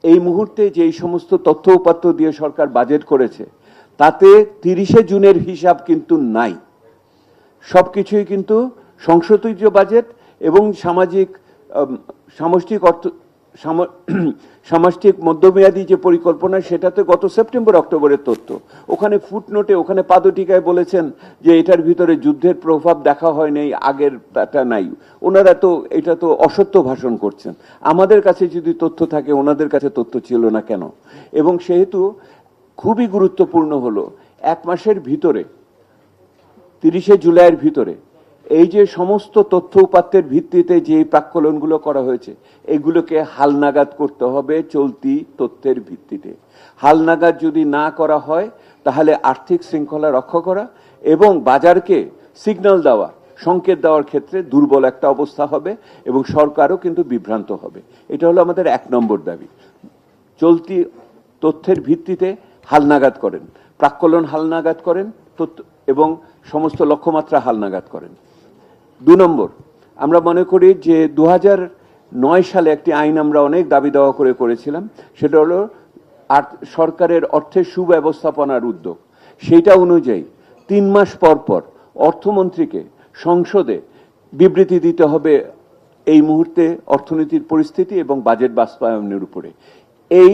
এই মুহূর্তে যেই সমস্ত তথ্য উপাত্ত দিয়ে সরকার বাজেট করেছে তাতে 30শে জুনের হিসাব কিন্তু নাই। সবকিছুই কিন্তু সংশোধিত বাজেট এবং সামষ্টিক মধ্যমেয়াদী যে পরিকল্পনা সেটাতে গত সেপ্টেম্বর অক্টোবরের তথ্য। ওখানে ফুটনোটে, ওখানে পাদটিকায় বলেছেন যে এটার ভিতরে যুদ্ধের প্রভাব দেখা হয় নাই, আগেরটা নাই। ওনারা তো এটা তো অসত্য ভাষণ করছেন। আমাদের কাছে যদি তথ্য থাকে ওনাদের কাছে তথ্য ছিল না কেন? এবং সেহেতু খুবই গুরুত্বপূর্ণ হলো 1 মাসের ভিতরে 30শে জুলাইয়ের ভিতরে এই যে সমস্ত তথ্য উপাত্তের ভিত্তিতে যে প্রাক্কলনগুলো করা হয়েছে এগুলোকে হালনাগাদ করতে হবে চলতি তথ্যের ভিত্তিতে। হালনাগাদ যদি না করা হয় তাহলে আর্থিক শৃঙ্খলা রক্ষা করা এবং বাজারকে সিগন্যাল দেওয়া, সংকেত দেওয়ার ক্ষেত্রে দুর্বল একটা অবস্থা হবে এবং সরকারও কিন্তু বিভ্রান্ত হবে। এটা হলো আমাদের 1 নম্বর দাবি। চলতি তথ্যের ভিত্তিতে হালনাগাদ করেন, প্রাক্কলন হালনাগাদ করেন এবং সমস্ত লক্ষ্যমাত্রা হালনাগাদ করেন। 2 নম্বর, আমরা মনে করি যে 2009 সালে একটি আইন আমরা অনেক দাবি দেওয়া করে করেছিলাম, সেটা হলো সরকারের অর্থের সুব্যবস্থাপনার উদ্যোগ। সেইটা অনুযায়ী 3 মাস পর পর অর্থমন্ত্রীকে সংসদে বিবৃতি দিতে হবে এই মুহূর্তে অর্থনীতির পরিস্থিতি এবং বাজেট বাস্তবায়নের উপরে। এই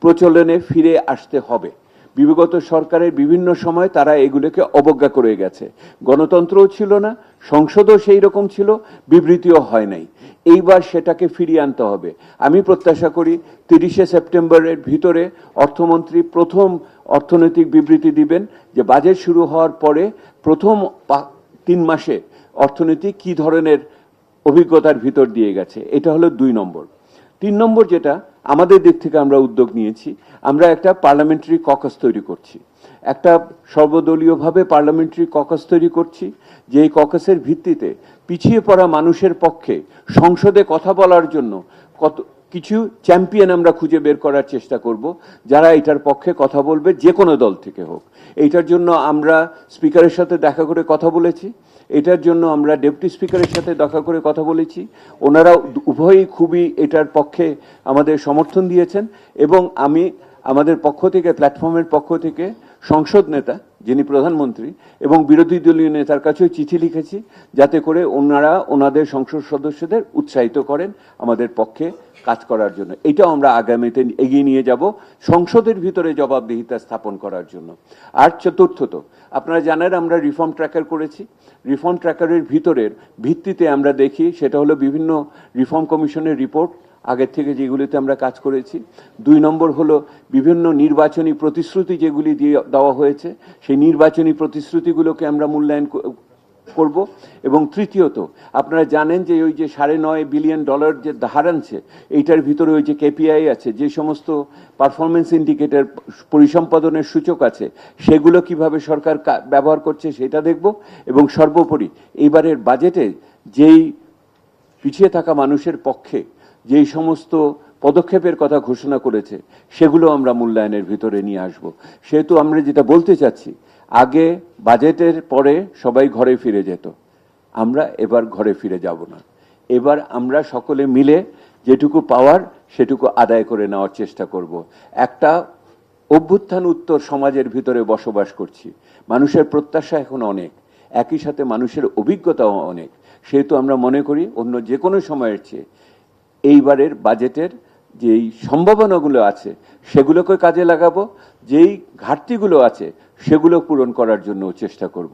প্রচলনে ফিরে আসতে হবে। বিগত সরকারের বিভিন্ন সময় তারা এগুলোকে অবজ্ঞা করে গেছে। গণতন্ত্রও ছিল না, সংসদও সেই রকম ছিল, বিবৃতিও হয় নাই। এইবার সেটাকে ফিরিয়ে আনতে হবে। আমি প্রত্যাশা করি 30শে সেপ্টেম্বরের ভিতরে অর্থমন্ত্রী প্রথম অর্থনৈতিক বিবৃতি দিবেন যে বাজেট শুরু হওয়ার পরে প্রথম 3 মাসে অর্থনীতি কি ধরনের অভিজ্ঞতার ভিতর দিয়ে গেছে। এটা হলো 2 নম্বর। 3 নম্বর যেটা আমাদের দিক থেকে আমরা উদ্যোগ নিয়েছি, আমরা একটা পার্লামেন্টারি ককাস তৈরি করছি। একটা সর্বদলীয়ভাবে পার্লামেন্টারি ককাস তৈরি করছি, যে এই ককাসের ভিত্তিতে পিছিয়ে পড়া মানুষের পক্ষে সংসদে কথা বলার জন্য কিছু চ্যাম্পিয়ন আমরা খুঁজে বের করার চেষ্টা করব, যারা এটার পক্ষে কথা বলবে, যে কোনো দল থেকে হোক। এইটার জন্য আমরা স্পিকারের সাথে দেখা করে কথা বলেছি, এটার জন্য আমরা ডেপুটি স্পিকারের সাথে দেখা করে কথা বলেছি। ওনারা উভয়ই খুবই এটার পক্ষে আমাদের সমর্থন দিয়েছেন এবং আমি আমাদের পক্ষ থেকে, প্ল্যাটফর্মের পক্ষ থেকে সংসদ নেতা যিনি প্রধানমন্ত্রী এবং বিরোধী দলীয় নেতার কাছেও চিঠি লিখেছি, যাতে করে ওনারা ওনাদের সংসদ সদস্যদের উৎসাহিত করেন আমাদের পক্ষে কাজ করার জন্য। এটাও আমরা আগামীতে এগিয়ে নিয়ে যাব সংসদের ভিতরে জবাবদিহিতা স্থাপন করার জন্য। আর চতুর্থত, আপনারা জানেন আমরা রিফর্ম ট্র্যাকার করেছি। রিফর্ম ট্র্যাকারের ভিত্তিতে আমরা দেখি, সেটা হলো বিভিন্ন রিফর্ম কমিশনের রিপোর্ট আগের থেকে যেগুলিতে আমরা কাজ করেছি। 2 নম্বর হলো বিভিন্ন নির্বাচনী প্রতিশ্রুতি যেগুলি দিয়ে দেওয়া হয়েছে, সেই নির্বাচনী প্রতিশ্রুতিগুলোকে আমরা মূল্যায়ন করব। এবং তৃতীয়ত, আপনারা জানেন যে ওই যে $9.5 বিলিয়ন যে ধার আনছে, এইটার ভিতরে ওই যে কেপিআই আছে, যে সমস্ত পারফরমেন্স ইন্ডিকেটর, পরিসম্পাদনের সূচক আছে, সেগুলো কিভাবে সরকার ব্যবহার করছে সেটা দেখব। এবং সর্বোপরি এইবারের বাজেটে যেই পিছিয়ে থাকা মানুষের পক্ষে যেই সমস্ত পদক্ষেপের কথা ঘোষণা করেছে সেগুলো আমরা মূল্যায়নের ভিতরে নিয়ে আসব। সেহেতু আমরা যেটা বলতে চাচ্ছি, আগে বাজেটের পরে সবাই ঘরে ফিরে যেত, আমরা এবার ঘরে ফিরে যাব না। এবার আমরা সকলে মিলে যেটুকু পাওয়ার সেটুকু আদায় করে নেওয়ার চেষ্টা করব। একটা অভ্যুত্থান উত্তর সমাজের ভিতরে বসবাস করছি, মানুষের প্রত্যাশা এখন অনেক, একই সাথে মানুষের অভিজ্ঞতাও অনেক। সেহেতু আমরা মনে করি অন্য যে কোনো সময়ের চেয়ে এইবারের বাজেটের যেই সম্ভাবনাগুলো আছে সেগুলোকে কাজে লাগাবো, যেই ঘাটতিগুলো আছে সেগুলো পূরণ করার জন্য চেষ্টা করব।